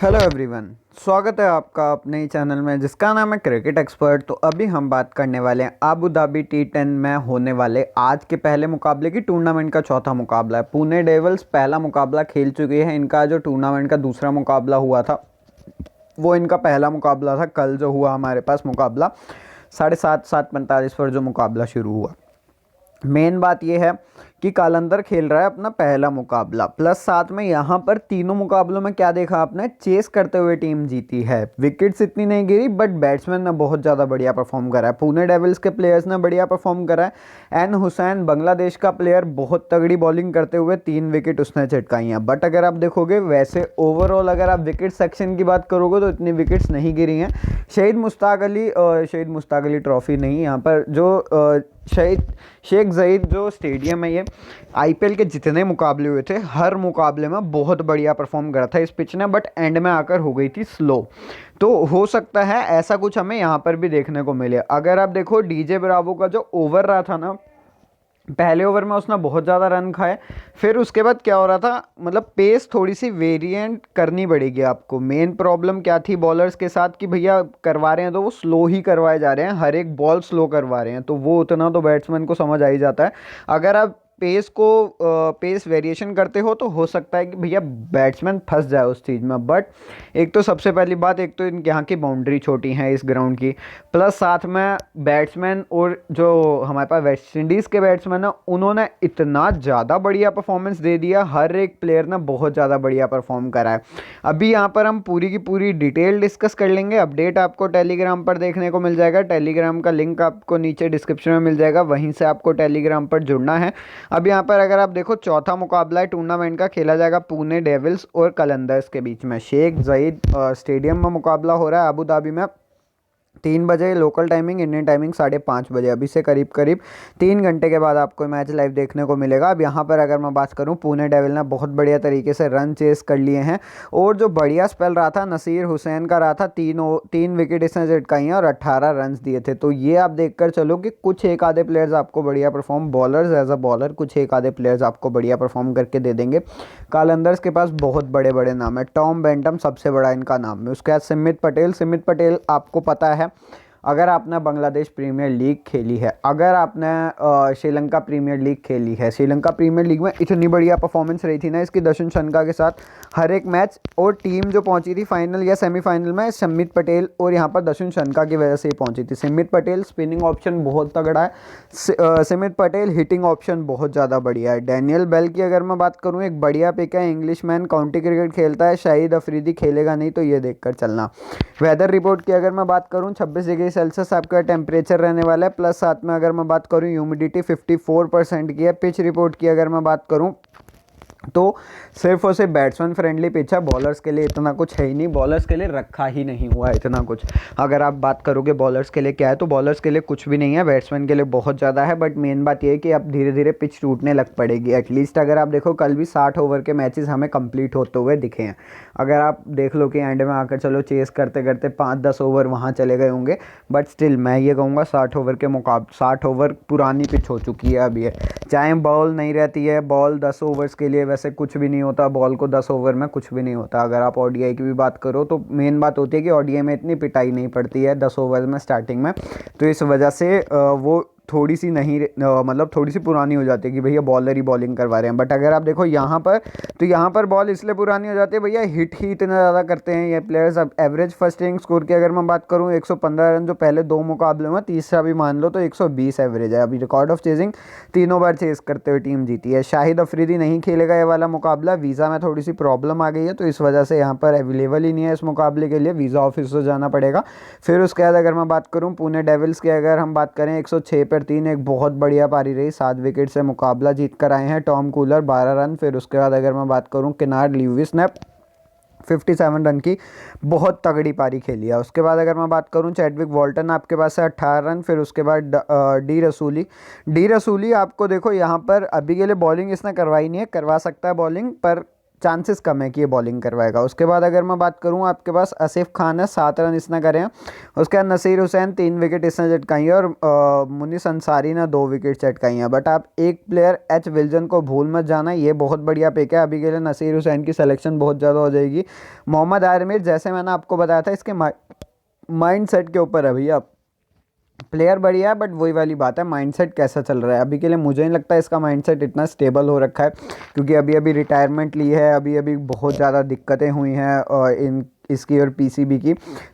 Hello everyone. स्वागत है आपका अपने ही चैनल में जिसका नाम है क्रिकेट एक्सपर्ट। तो अभी हम बात करने वाले हैं अबू धाबी T10 में होने वाले आज के पहले मुकाबले की। टूर्नामेंट का चौथा मुकाबला है। पुणे डेविल्स पहला मुकाबला खेल चुकी है। इनका जो टूर्नामेंट का दूसरा मुकाबला हुआ था वो इनका पहला मुकाबला था। कल जो हुआ हमारे पास मुकाबला 7:45 पर जो मुकाबला शुरू हुआ। मेन बात यह है कि कालंदर खेल रहा है अपना पहला मुकाबला, प्लस साथ में यहाँ पर तीनों मुकाबलों में क्या देखा आपने, चेस करते हुए टीम जीती है। विकेट्स इतनी नहीं गिरी बट बैट्समैन ने बहुत ज़्यादा बढ़िया परफॉर्म करा है। पुणे डेविल्स के प्लेयर्स ने बढ़िया परफॉर्म करा है। एन हुसैन बांग्लादेश का प्लेयर बहुत तगड़ी बॉलिंग करते हुए 3 विकेट उसने चिटकाई हैं। बट अगर आप देखोगे वैसे ओवरऑल अगर आप विकेट सेक्शन की बात करोगे तो इतनी विकेट्स नहीं गिरी हैं। शहीद मुश्ताक अली ट्रॉफी नहीं, यहाँ पर जो शेख ज़ायद जो स्टेडियम है, ये आईपीएल के जितने मुकाबले हुए थे हर मुकाबले में बहुत बढ़िया परफॉर्म करा था इस पिच ने, बट एंड में आकर हो गई थी स्लो। तो हो सकता है ऐसा कुछ हमें यहाँ पर भी देखने को मिले। अगर आप देखो डीजे ब्रावो का जो ओवर रहा था ना, पहले ओवर में उसने बहुत ज़्यादा रन खाए। फिर उसके बाद क्या हो रहा था, मतलब पेस थोड़ी सी वेरिएंट करनी पड़ेगी आपको। मेन प्रॉब्लम क्या थी बॉलर्स के साथ कि भैया करवा रहे हैं तो वो स्लो ही करवाए जा रहे हैं, हर एक बॉल स्लो करवा रहे हैं। तो वो उतना तो बैट्समैन को समझ आ ही जाता है। अगर आप पेस वेरिएशन करते हो तो हो सकता है कि भैया बैट्समैन फंस जाए उस चीज़ में। बट एक तो सबसे पहली बात, एक तो इन यहाँ की बाउंड्री छोटी है इस ग्राउंड की, प्लस साथ में बैट्समैन और जो हमारे पास वेस्ट इंडीज़ के बैट्समैन है उन्होंने इतना ज़्यादा बढ़िया परफॉर्मेंस दे दिया। हर एक प्लेयर ने बहुत ज़्यादा बढ़िया परफॉर्म करा है। अभी यहाँ पर हम पूरी की पूरी डिटेल डिस्कस कर लेंगे। अपडेट आपको टेलीग्राम पर देखने को मिल जाएगा। टेलीग्राम का लिंक आपको नीचे डिस्क्रिप्शन में मिल जाएगा, वहीं से आपको टेलीग्राम पर जुड़ना है। अब यहाँ पर अगर आप देखो चौथा मुकाबला है टूर्नामेंट का, खेला जाएगा पुणे डेविल्स और कलंदर्स के बीच में। शेख ज़ायद स्टेडियम में मुकाबला हो रहा है अबू धाबी में। 3 बजे लोकल टाइमिंग, इंडियन टाइमिंग 5:30 बजे। अभी से करीब करीब 3 घंटे के बाद आपको मैच लाइव देखने को मिलेगा। अब यहाँ पर अगर मैं बात करूँ, पुणे डेविल ने बहुत बढ़िया तरीके से रन चेस कर लिए हैं और जो बढ़िया स्पेल रहा था नसीर हुसैन का रहा था। 3 विकेट इसने झटकाई हैं और 18 रन दिए थे। तो ये आप देख कर चलो कि कुछ एक आधे प्लेयर्स आपको बढ़िया perform, bowlers as a bowler कुछ एक आधे प्लेयर्स आपको बढ़िया परफॉर्म करके दे देंगे। कालंदर्स के पास बहुत बड़े बड़े नाम है। टॉम बेंटम सबसे बड़ा इनका नाम है, उसके बाद सिमित पटेल आपको पता है। अगर आपने बांग्लादेश प्रीमियर लीग खेली है, अगर आपने श्रीलंका प्रीमियर लीग खेली है, श्रीलंका प्रीमियर लीग में इतनी बढ़िया परफॉर्मेंस रही थी ना इसकी दर्शन शनका के साथ हर एक मैच, और टीम जो पहुंची थी फाइनल या सेमीफाइनल में सिमित पटेल और यहाँ पर दर्शन शनका की वजह से ही पहुंची थी। सिमित पटेल स्पिनिंग ऑप्शन बहुत तगड़ा है। सिमित पटेल हिटिंग ऑप्शन बहुत ज़्यादा बढ़िया है। डैनियल बेल की अगर मैं बात करूँ, एक बढ़िया पिक है। इंग्लिश मैन, काउंटी क्रिकेट खेलता है। शाहिद अफरीदी खेलेगा नहीं, तो ये देख कर चलना। वेदर रिपोर्ट की अगर मैं बात करूँ, 26 डिग्री सेल्सियस आपका टेम्परेचर रहने वाला है। प्लस साथ में अगर मैं बात करूँ ह्यूमिडिटी 54% की है। पिच रिपोर्ट की अगर मैं बात करूँ तो सिर्फ और सिर्फ बैट्समैन फ्रेंडली पिच है। बॉलर्स के लिए इतना कुछ है ही नहीं, बॉलर्स के लिए रखा ही नहीं हुआ है इतना कुछ। अगर आप बात करोगे बॉलर्स के लिए क्या है, तो बॉलर्स के लिए कुछ भी नहीं है, बैट्समैन के लिए बहुत ज़्यादा है। बट मेन बात यह है कि अब धीरे धीरे पिच टूटने लग पड़ेगी। एटलीस्ट अगर आप देखो कल भी 60 ओवर के मैचेस हमें कंप्लीट होते हुए दिखे हैं। अगर आप देख लो कि एंड में आकर चलो चेस करते करते 5-10 ओवर वहाँ चले गए होंगे, बट स्टिल मैं ये कहूँगा 60 ओवर के मुकाबले 60 ओवर पुरानी पिच हो चुकी है अभी है। चाहे बॉल नहीं रहती है, बॉल 10 ओवर्स के लिए वैसे कुछ भी नहीं होता, बॉल को 10 ओवर में कुछ भी नहीं होता। अगर आप ओडीआई की भी बात करो तो मेन बात होती है कि ओडीआई में इतनी पिटाई नहीं पड़ती है 10 ओवर में स्टार्टिंग में, तो इस वजह से वो थोड़ी सी नहीं मतलब थोड़ी सी पुरानी हो जाती है कि भैया बॉलर ही बॉलिंग करवा रहे हैं। बट अगर आप देखो यहाँ पर, तो यहाँ पर बॉल इसलिए पुरानी हो जाती है भैया हिट ही इतना ज़्यादा करते हैं ये प्लेयर्स। अब एवरेज फर्स्ट इनिंग स्कोर की अगर मैं बात करूँ, 115 रन जो पहले 2 मुकाबलों में, तीसरा भी मान लो तो 120 एवरेज है। अभी रिकॉर्ड ऑफ चेजिंग तीनों बार चेस करते हुए टीम जीती है। शाहिद अफरीदी नहीं खेलेगा ये वाला मुकाबला, वीज़ा में थोड़ी सी प्रॉब्लम आ गई है, तो इस वजह से यहाँ पर अवेलेबल ही नहीं है इस मुकाबले के लिए, वीज़ा ऑफिस से जाना पड़ेगा। फिर उसके बाद अगर मैं बात करूँ पुणे डेविल्स की, अगर हम बात करें 106 पर 3, एक बहुत बढ़िया पारी रही। 7 विकेट से मुकाबला जीत कर आए हैं। Tom cooler 12 run. फिर उसके बाद अगर मैं बात करूं केनार्ड ल्यूइस ने 57 रन की बहुत तगड़ी पारी खेली है। उसके बाद अगर मैं बात करूं चैडविक वॉल्टन आपके पास है 18 रन। फिर उसके बाद डी रसूली आपको देखो यहाँ पर अभी के लिए बॉलिंग इसने करवाई नहीं है, करवा सकता है बॉलिंग, पर चांसेस कम है कि ये बॉलिंग करवाएगा। उसके बाद अगर मैं बात करूँ, आपके पास आसिफ खान है, 7 रन इसने करे हैं। उसके बाद नसीर हुसैन 3 विकेट इसने चटकाई है, और मुनीस अंसारी ने 2 विकेट चटकाई हैं। बट आप एक प्लेयर एच विल्सन को भूल मत जाना, ये बहुत बढ़िया पिक है। अभी के लिए नसीर हुसैन की सिलेक्शन बहुत ज़्यादा हो जाएगी। मोहम्मद आमिर, जैसे मैंने आपको बताया था, इसके माइंड सेट के ऊपर है भैया। प्लेयर बढ़िया है, बट वही वाली बात है, माइंडसेट कैसा चल रहा है। अभी के लिए मुझे नहीं लगता इसका माइंडसेट इतना स्टेबल हो रखा है, क्योंकि अभी अभी रिटायरमेंट ली है, अभी अभी बहुत ज़्यादा दिक्कतें हुई हैं और इसकी और पीसीबी की,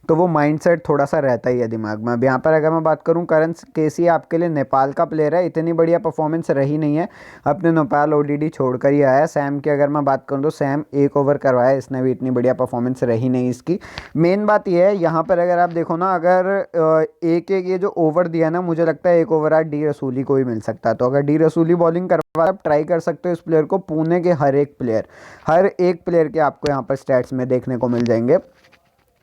तो वो माइंडसेट थोड़ा सा रहता ही है दिमाग में। अब यहाँ पर अगर मैं बात करूँ, करण केसी आपके लिए नेपाल का प्लेयर है, इतनी बढ़िया परफॉर्मेंस रही नहीं है, अपने नेपाल ओडीडी छोड़कर ही आया है। सैम की अगर मैं बात करूँ तो सैम 1 ओवर करवाया, इसने भी इतनी बढ़िया परफॉर्मेंस रही नहीं इसकी। मेन बात यह है यहाँ पर, अगर आप देखो ना, अगर एक एक ये जो ओवर दिया ना, मुझे लगता है 1 ओवर आज डी रसूली को ही मिल सकता है। तो अगर डी रसूली बॉलिंग करवा, आप ट्राई कर सकते हो इस प्लेयर को। पुणे के हर एक प्लेयर के आपको यहाँ पर स्टैट्स में देखने को मिल जाएंगे।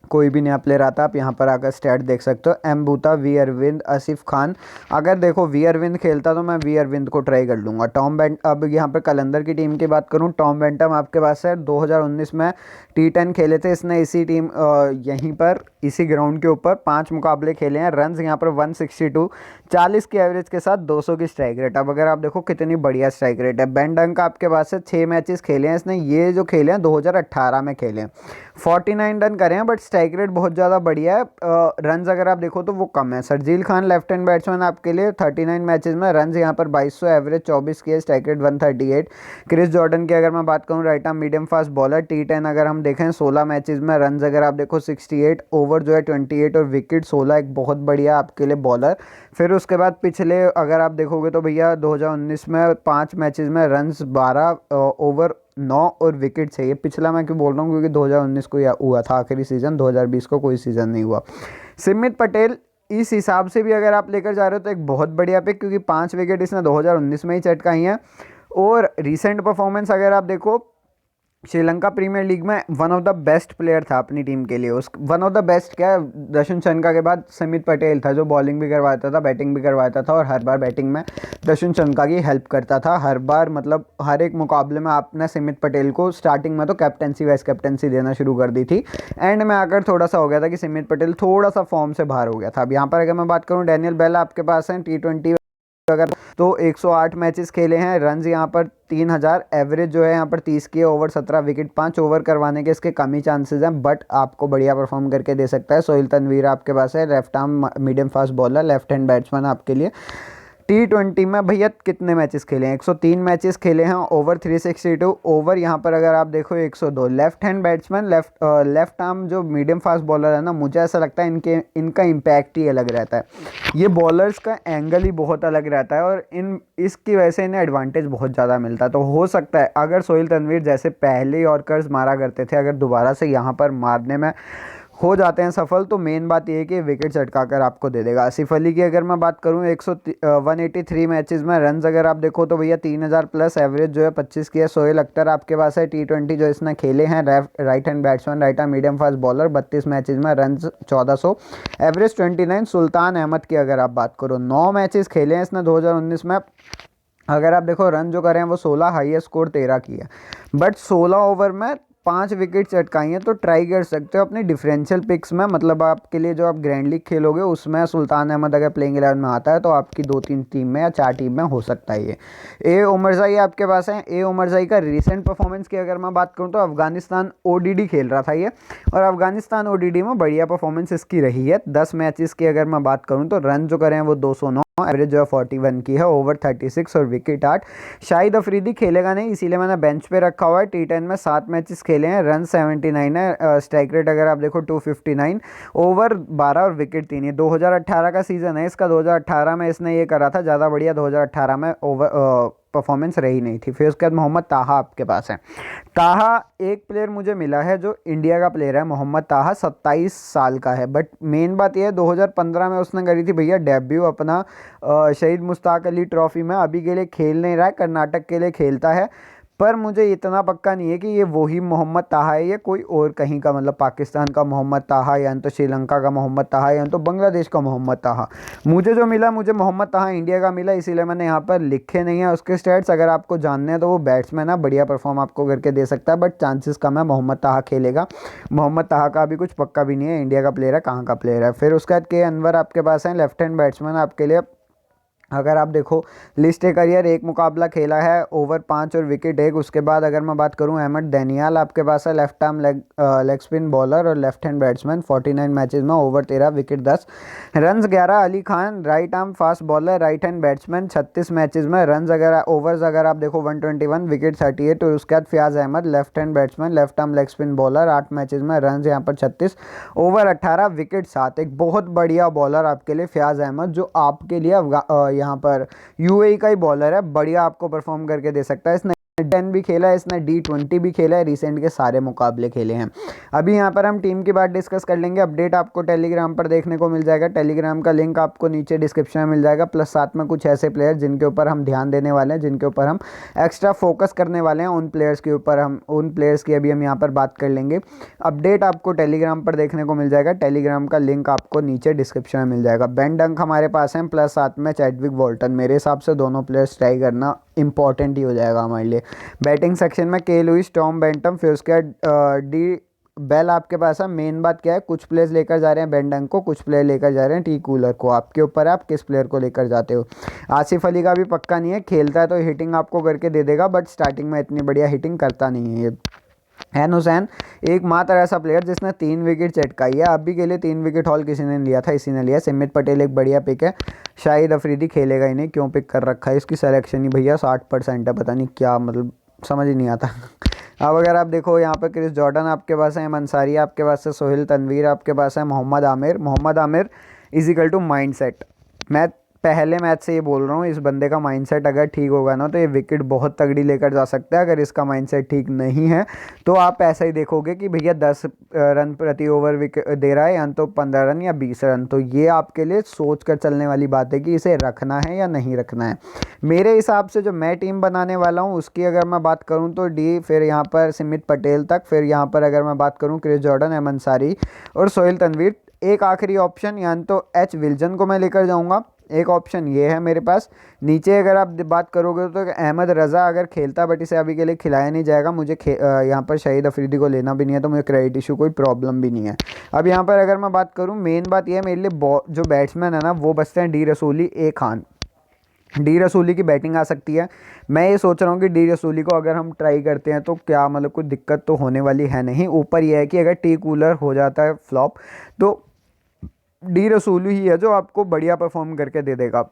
कोई भी नया प्लेयर आता है, आप यहाँ पर आकर स्टैट देख सकते हो। M Boota, V Arvind, Asif Khan. अगर देखो वी अरविंद खेलता तो मैं वी अरविंद को ट्राई कर लूँगा। अब यहाँ पर कलंदर की टीम की बात करूँ, टॉम बेंटम आपके पास है। 2019 में T10 खेले थे इसने, इसी टीम यहीं पर इसी ग्राउंड के ऊपर 5 मुकाबले खेले हैं। रन्स यहाँ पर 162, 40 की एवरेज के साथ 200 की स्ट्राइक रेट। अब अगर आप देखो कितनी बढ़िया स्ट्राइक रेट है। बेन डंक आपके पास है, 6 मैचेस खेले हैं इसने, ये जो खेले हैं 2018 में खेले हैं, 49 रन करे हैं, बट स्ट्राइक रेट बहुत ज़्यादा बढ़िया है। रन्स अगर आप देखो तो वो कम है। Sharjeel Khan left hand batsman आपके लिए, 39 मैचेस में रन्स यहाँ पर 2200, एवरेज 24 की है, स्ट्राइक रेट 138। क्रिस जॉर्डन की अगर मैं बात करूँ, right arm medium fast bowler, T10 अगर हम देखें 16 मैचेस में रन्स अगर आप देखो 68, ओवर जो है 28 और विकेट 16, एक बहुत बढ़िया आपके लिए बॉलर। फिर उसके बाद पिछले अगर आप देखोगे तो भैया 2019 में 5 मैचेस में रन्स 12, ओवर 9 और विकेट चाहिए। पिछला मैं क्यों बोल रहा हूँ, क्योंकि 2019 को हुआ था आखिरी सीज़न, 2020 को कोई सीज़न नहीं हुआ। सिमित पटेल इस हिसाब से भी अगर आप लेकर जा रहे हो तो एक बहुत बढ़िया पिक, क्योंकि 5 विकेट इसने 2019 में ही चटकाई हैं। और रिसेंट परफॉर्मेंस अगर आप देखो, श्रीलंका प्रीमियर लीग में one of the best player था अपनी टीम के लिए। उस वन ऑफ द बेस्ट क्या, दर्शन चनका के बाद समित पटेल था, जो बॉलिंग भी करवाता था, बैटिंग भी करवाता था, और हर बार बैटिंग में दर्शन चनका की हेल्प करता था। हर बार मतलब हर एक मुकाबले में आपने समित पटेल को स्टार्टिंग में तो कैप्टनसी वाइस कैप्टनसी देना शुरू कर दी थी, एंड में आकर थोड़ा सा हो गया था कि समित पटेल थोड़ा सा फॉर्म से बाहर हो गया था। अब यहाँ पर अगर मैं बात करूँ, डैनियल बेल आपके पास है, T20 अगर तो 108 मैचेस खेले हैं, रन्स यहाँ पर 3000, एवरेज जो है यहाँ पर 30 की है, ओवर 17, विकेट 5। ओवर करवाने के इसके कम ही चांसेस हैं, बट आपको बढ़िया परफॉर्म करके दे सकता है। सोहेल तनवीर आपके पास है, left arm medium fast bowler, left hand batsman आपके लिए। T20 में भैया कितने मैचेस खेले हैं, 103 मैचेस खेले हैं, ओवर 362, ओवर यहाँ पर अगर आप देखो 102। Left hand batsman, left arm जो मीडियम फास्ट बॉलर है ना, मुझे ऐसा लगता है इनका इम्पैक्ट ही अलग रहता है। ये बॉलर्स का एंगल ही बहुत अलग रहता है, और इसकी वजह से इन्हें एडवांटेज बहुत ज़्यादा मिलता है। तो हो सकता है अगर सोहेल तनवीर जैसे पहले यॉर्कर्स मारा करते थे, अगर दोबारा से यहाँ पर मारने में हो जाते हैं सफल, तो मेन बात ये है कि विकेट चटका कर आपको दे देगा। आसिफ अली की अगर मैं बात करूँ, 183 मैचेस में रन्स अगर आप देखो तो भैया 3000 प्लस, एवरेज जो है 25 की है। सोहेल अख्तर आपके पास है, T20 जो इसने खेले हैं, right hand batsman, right arm medium fast bowler, 32 matches में रन्स 1400, एवरेज 29। सुल्तान अहमद की अगर आप बात करो, 9 मैचेस खेले हैं इसने 2019 में, अगर आप देखो रन जो करें वो 16, हाईएस्ट स्कोर 13 की है, बट 16 ओवर में 5 विकेट चटकाई हैं। तो ट्राई कर सकते हो अपने डिफरेंशियल पिक्स में, मतलब आपके लिए जो आप ग्रैंड लीग खेलोगे उसमें सुल्तान अहमद अगर प्लेइंग 11 में आता है तो आपकी 2-3 टीम में या 4 टीम में हो सकता है। ये ए उमरजाई आपके पास है। ए उमरजाई का रिसेंट परफॉर्मेंस की अगर मैं बात करूँ तो अफगानिस्तान ओडीडी खेल रहा था ये, और अफगानिस्तान ओडीडी में बढ़िया परफॉर्मेंस इसकी रही है। 10 मैचेस की अगर मैं बात करूँ तो रन जो करें वो 209, एवरेज जो है 41 की है, ओवर 36 और विकेट 8। शाहिद अफरीदी खेलेगा नहीं, इसीलिए मैंने बेंच पे रखा हुआ है। T10 में 7 मैचेस खेले हैं, रन 79 है, स्ट्राइक रेट अगर आप देखो 259, ओवर 12 और विकेट 3। ये 2018 का सीज़न है इसका, 2018 में इसने ये करा था ज़्यादा बढ़िया, 2018 में ओवर परफॉर्मेंस रही नहीं थी। फिर उसके बाद मोहम्मद ताहा आपके पास है। ताहा एक प्लेयर मुझे मिला है जो इंडिया का प्लेयर है, मोहम्मद ताहा, 27 साल का है, बट मेन बात यह है 2015 में उसने करी थी भैया डेब्यू अपना शहीद मुश्ताक अली ट्रॉफी में। अभी के लिए खेल नहीं रहा है, कर्नाटक के लिए खेलता है। पर मुझे इतना पक्का नहीं है कि ये वही मोहम्मद ताहा है या कोई और कहीं का, मतलब पाकिस्तान का मोहम्मद ताहा या तो श्रीलंका का मोहम्मद ताहा या तो बांग्लादेश का मोहम्मद ताहा। मुझे जो मिला, मुझे मोहम्मद ताहा इंडिया का मिला, इसीलिए मैंने यहाँ पर लिखे नहीं है उसके स्टेट्स। अगर आपको जानने हैं तो वो बैट्समैन है, बढ़िया परफॉर्म आपको करके दे सकता है, बट चांसेस कम है मोहम्मद ताहा खेलेगा। मोहम्मद ताहा का अभी कुछ पक्का भी नहीं है, इंडिया का प्लेयर है, कहाँ का प्लेयर है। फिर उसके बाद के अनवर आपके पास है, लेफ्ट हैंड बैट्समैन आपके लिए। अगर आप देखो लिस्ट ए करियर, एक मुकाबला खेला है, ओवर 5 और विकेट 1। उसके बाद अगर मैं बात करूं, अहमद डैनियल आपके पास है, left arm leg spin bowler और लेफ्ट हैंड बैट्समैन। 49 मैचेस में over 13, wicket 10, runs 11। Ali Khan right arm fast bowler, right hand batsman. 36 matches में रन्स अगर ओवर्स अगर आप देखो 121, विकेट 38। और उसके बाद Fayaz Ahmed left hand batsman, left arm leg spin bowler, 8 matches में रन्स यहाँ पर 36, ओवर 18, विकेट 7। एक बहुत बढ़िया बॉलर आपके लिए फयाज अहमद, जो आपके लिए यहाँ पर यूएई का ही बॉलर है, बढ़िया आपको परफॉर्म करके दे सकता है। इसने 10 भी खेला है, इसने D20 भी खेला है, रिसेंट के सारे मुकाबले खेले हैं। अभी यहाँ पर हम टीम की बात डिस्कस कर लेंगे। अपडेट आपको टेलीग्राम पर देखने को मिल जाएगा, टेलीग्राम का लिंक आपको नीचे डिस्क्रिप्शन में मिल जाएगा। प्लस साथ में कुछ ऐसे प्लेयर जिनके ऊपर हम ध्यान देने वाले हैं, जिनके ऊपर हम एक्स्ट्रा फोकस करने वाले हैं, उन प्लेयर्स के ऊपर उन प्लेयर्स की अभी हम यहाँ पर बात कर लेंगे। अपडेट आपको टेलीग्राम पर देखने को मिल जाएगा, टेलीग्राम का लिंक आपको नीचे डिस्क्रिप्शन में मिल जाएगा। बेन डंक हमारे पास हैं, प्लस साथ में चैडविक वॉल्टन। मेरे हिसाब से दोनों प्लेयर्स ट्राई करना इंपॉर्टेंट ही हो जाएगा हमारे लिए। बैटिंग सेक्शन में के लुइस, टॉम बेंटम, फिर उसके बाद डी बेल आपके पास है। मेन बात क्या है, कुछ प्लेयर्स लेकर जा रहे हैं बेन डंक को, कुछ प्लेयर लेकर जा रहे हैं टी कूलर को। आपके ऊपर है आप किस प्लेयर को लेकर जाते हो। आसिफ अली का भी पक्का नहीं है, खेलता है तो हिटिंग आपको करके दे देगा, बट स्टार्टिंग में इतनी बढ़िया हिटिंग करता नहीं है ये। एन हुसैन एकमात्र ऐसा प्लेयर जिसने 3 विकेट चटकाई है। अभी के लिए 3 विकेट हॉल किसी ने लिया था, इसी ने लिया। सिमित पटेल एक बढ़िया पिक है। शाहिद अफरीदी खेलेगा ही नहीं, क्यों पिक कर रखा है, इसकी सिलेक्शन ही भैया 60% है, पता नहीं क्या, मतलब समझ ही नहीं आता। अब अगर आप देखो यहाँ पर क्रिस जॉर्डन आपके पास है, मंसारी आपके पास है, सोहेल तनवीर आपके पास है, मोहम्मद आमिर इजिकल टू माइंड सेट। मैं पहले मैच से ये बोल रहा हूँ, इस बंदे का माइंडसेट अगर ठीक होगा ना तो ये विकेट बहुत तगड़ी लेकर जा सकता है। अगर इसका माइंडसेट ठीक नहीं है तो आप ऐसा ही देखोगे कि भैया 10 रन प्रति ओवर विकेट दे रहा है, या तो 15 रन या 20 रन। तो ये आपके लिए सोच कर चलने वाली बात है कि इसे रखना है या नहीं रखना है। मेरे हिसाब से जो मैं टीम बनाने वाला हूँ उसकी अगर मैं बात करूँ तो डी, फिर यहाँ पर सिमित पटेल तक, फिर यहाँ पर अगर मैं बात करूँ क्रिस जॉर्डन, अहमद अंसारी और सोहेल तनवीर। एक आखिरी ऑप्शन या तो एच विल्सन को मैं लेकर जाऊँगा, एक ऑप्शन ये है मेरे पास। नीचे अगर आप बात करोगे तो अहमद रज़ा अगर खेलता, बट इसे अभी के लिए खिलाया नहीं जाएगा। मुझे यहाँ पर शाहिद अफरीदी को लेना भी नहीं है, तो मुझे क्रेडिट इशू कोई प्रॉब्लम भी नहीं है। अब यहाँ पर अगर मैं बात करूँ, मेन बात यह है मेरे लिए जो बैट्समैन है ना वो बचते हैं डी रसूली, ए खान। डी रसूली की बैटिंग आ सकती है। मैं ये सोच रहा हूँ कि डी रसूली को अगर हम ट्राई करते हैं तो क्या, मतलब कोई दिक्कत तो होने वाली है नहीं। ऊपर यह है कि अगर टी कूलर हो जाता है फ्लॉप तो डी रसूली ही है जो आपको बढ़िया परफॉर्म करके दे देगा।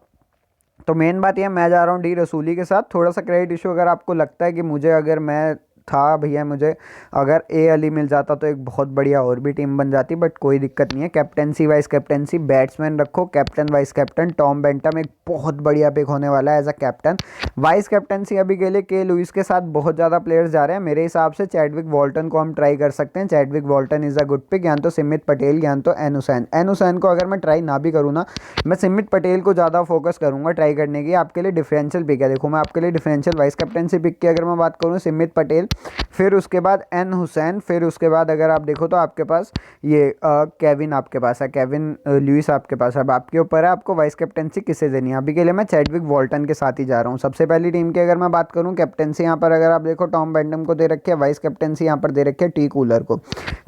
तो मेन बात यह, मैं जा रहा हूँ डी रसूली के साथ। थोड़ा सा क्रेडिट इशू अगर आपको लगता है कि मुझे, अगर मैं था भैया, मुझे अगर ए अली मिल जाता तो एक बहुत बढ़िया और भी टीम बन जाती, बट कोई दिक्कत नहीं है। कैप्टनसी वाइस कैप्टनसी, बैट्समैन रखो, captain vice captain Tom Banton एक बहुत बढ़िया पिक होने वाला है as a captain. Vice captaincy अभी के लिए के लुइस के साथ बहुत ज़्यादा प्लेयर्स जा रहे हैं। मेरे हिसाब से चैडविक वॉल्टन को हम ट्राई कर सकते हैं। Chadwick Walton is a good pick, या तो सिमित पटेल या तो एन हुसैन। एन हुसैन को अगर मैं ट्राई ना भी करूँ ना, मैं सिमित पटेल को ज़्यादा फोकस करूँगा ट्राई करने की। आपके लिए डिफरेंशियल पिक है, देखो मैं आपके लिए डिफरेंशियल वाइस कैप्टनसी पिक की अगर मैं बात करूँ, सिमित पटेल, फिर उसके बाद एन हुसैन, फिर उसके बाद अगर आप देखो तो आपके पास ये केविन आपके पास है, केविन लुइस आपके पास है। अब आपके ऊपर है आपको वाइस कैप्टनसी किसे देनी है। अभी के लिए मैं चैडविक वॉल्टन के साथ ही जा रहा हूँ। सबसे पहली टीम की अगर मैं बात करूँ, कैप्टनसी यहाँ पर अगर आप देखो टॉम बेंटम को दे रखी है, वाइस कैप्टनसी यहाँ पर दे रखी है टी कूलर को।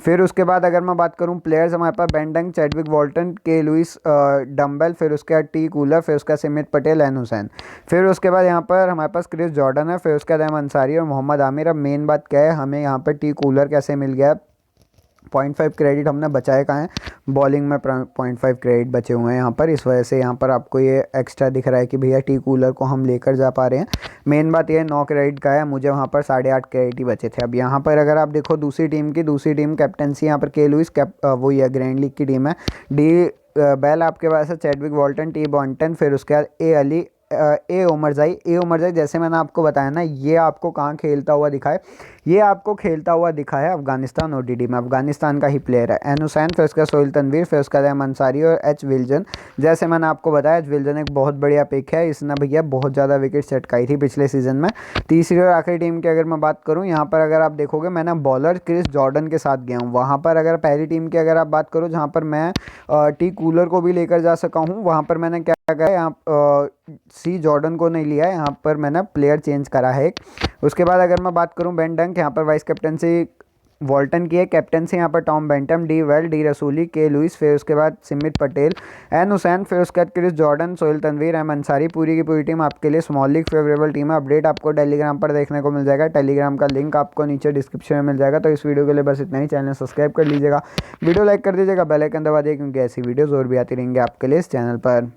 फिर उसके बाद अगर मैं बात करूँ प्लेयर्स, हमारे पास बेंडंग, चैडविक वॉल्टन, के लुइस, डम्बल, फिर उसके बाद टी कूलर, फिर उसका सिमित पटेल, एन हुसैन। फिर उसके बाद यहाँ पर हमारे पास क्रिस जॉर्डन है, फिर उसके बाद अहमद अंसारी और मोहम्मद आमिर। अब मेन बात क्या है, हमें यहाँ पर टी कूलर कैसे मिल गया। 0.5 क्रेडिट हमने बचाए कहाँ हैं, बॉलिंग में 0.5 क्रेडिट बचे हुए हैं यहाँ पर। इस वजह से यहाँ पर आपको ये एक्स्ट्रा दिख रहा है कि भैया टी कूलर को हम लेकर जा पा रहे हैं। मेन बात ये 9 क्रेडिट का है, मुझे वहाँ पर 8.5 क्रेडिट ही बचे थे। अब यहाँ पर अगर आप देखो दूसरी टीम कैप्टनसी यहाँ पर के लुइस, वो ये ग्रैंड लीग की टीम है। डी बेल आपके पास है, चैडविक वॉल्टन, टी बॉन्टन, फिर उसके बाद ए अली, ए उमरजाई जैसे मैंने आपको बताया ना, ये आपको कहाँ खेलता हुआ दिखा है, ये आपको खेलता हुआ दिखा है अफगानिस्तान ओडीडी में, अफगानिस्तान का ही प्लेयर है। एन हुसैन, फिर उसका सोहेल तनवीर, फिर उसका रहमान अंसारी और एच विल्जन। जैसे मैंने आपको बताया एच विल्जन एक बहुत बढ़िया पिक है, इसने भैया बहुत ज़्यादा विकेट चटकाई थी पिछले सीजन में। तीसरी और आखिरी टीम की अगर मैं बात करूँ, यहाँ पर अगर आप देखोगे मैंने बॉलर क्रिस जॉर्डन के साथ गया हूँ। वहाँ पर अगर पहली टीम की अगर आप बात करो जहाँ पर मैं टी कूलर को भी लेकर जा सका हूँ, वहाँ पर मैंने क्या किया, यहाँ सी जॉर्डन को नहीं लिया है, यहाँ पर मैंने प्लेयर चेंज करा है एक। उसके बाद अगर मैं बात करूँ बेन डंक, यहाँ पर वाइस कैप्टनसी वॉल्टन की है, कैप्टनसी यहाँ पर Tom Banton, D Well, D Rasooli, K Lewis, फिर उसके बाद सिमित पटेल, एन हुसैन, फिर उसके बाद Chris Jordan, Sohail Tanvir, M Ansari. पूरी की पूरी टीम आपके लिए स्मॉल लीग फेवरेबल टीम है। अपडेट आपको टेलीग्राम पर देखने को मिल जाएगा, टेलीग्राम का लिंक आपको नीचे डिस्क्रिप्शन में मिल जाएगा। तो इस वीडियो के लिए बस इतना ही, चैनल सब्सक्राइब कर लीजिएगा, वीडियो लाइक कर दीजिएगा, बेल आइकन दबा दिए क्योंकि ऐसी वीडियोज़ और भी आती रहेंगी आपके लिए इस चैनल पर।